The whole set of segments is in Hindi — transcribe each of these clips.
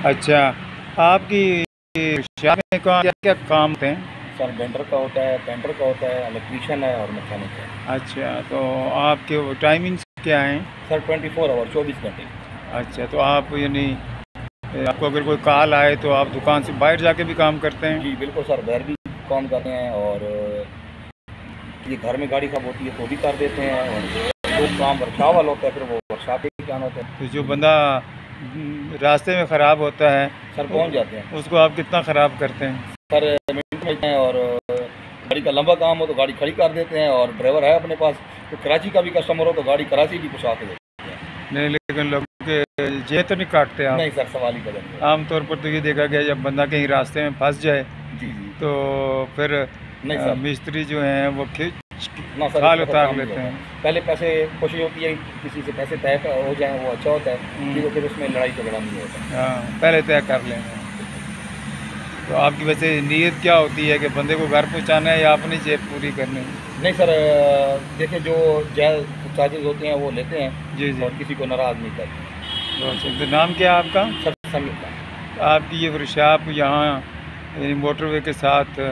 अच्छा, आपकी शॉप में क्या क्या काम होते हैं? सर वेंडर का होता है, पेंटर का होता है, इलेक्ट्रीशियन है और मैकेनिक है। अच्छा, तो आपके वो टाइमिंग्स क्या हैं? सर 24 आवर 24 घंटे। अच्छा, तो आप यानी आपको अगर कोई कॉल आए तो आप दुकान से बाहर जाके भी काम करते हैं? जी बिल्कुल सर, बाहर भी काम करते हैं और ये घर में गाड़ी खराब होती है तो भी कर देते हैं, और जो काम वर्कशॉप वाला होता है फिर वो वर्कशॉप पे भी जाना होता है। तो जो बंदा रास्ते में ख़राब होता है सर पहुंच जाते हैं। उसको आप कितना ख़राब करते हैं? सर मिनट मिलते हैं, और गाड़ी का लंबा काम हो तो गाड़ी खड़ी कर देते हैं, और ड्राइवर है अपने पास, तो कराची का भी कस्टमर हो तो गाड़ी कराची भी पहुँचा के देते हैं। नहीं, लेकिन लोगों के जेब तो नहीं काटते आप? नहीं सर, सवाल ही बदल गया। आमतौर पर तो ये देखा गया जब बंदा कहीं रास्ते में फंस जाए जी जी। तो फिर नहीं सर, मिस्त्री जो हैं वो ना सर खाल इसका तो उतार काम नहीं लेते होता। हैं। पहले पैसे कोशिश होती है किसी से पैसे तय हो जाए वो अच्छा होता है, नहीं तो फिर उसमें लड़ाई झगड़ा नहीं होता। हाँ, पहले तय कर लेंगे। तो आपकी वैसे नीयत क्या होती है कि बंदे को घर पहुंचाना है या अपनी जेब पूरी करनी है? नहीं सर, देखिए जो जायज़ चार्जेस होते हैं वो लेते हैं जी जी। और किसी को नाराज़ नहीं करते। बहुत अच्छा। तो नाम क्या है आपका? सर समीर। आपकी ये वर्कशॉप यहाँ यानी मोटरवे के साथ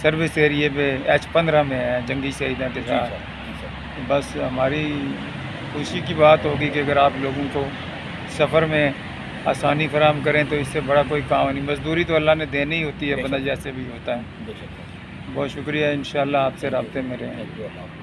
सर्विस एरिए पे H15 में है, जंगी शहीदों के जी साथ। सर, जी सर। बस हमारी खुशी की बात होगी कि अगर आप लोगों को सफ़र में आसानी फराहम करें तो इससे बड़ा कोई काम नहीं। मज़दूरी तो अल्लाह ने देनी ही होती है, बंदा जैसे भी होता है। बेशक सर। बहुत शुक्रिया, इंशाअल्लाह आपसे राब्ते में रहें। Thank you.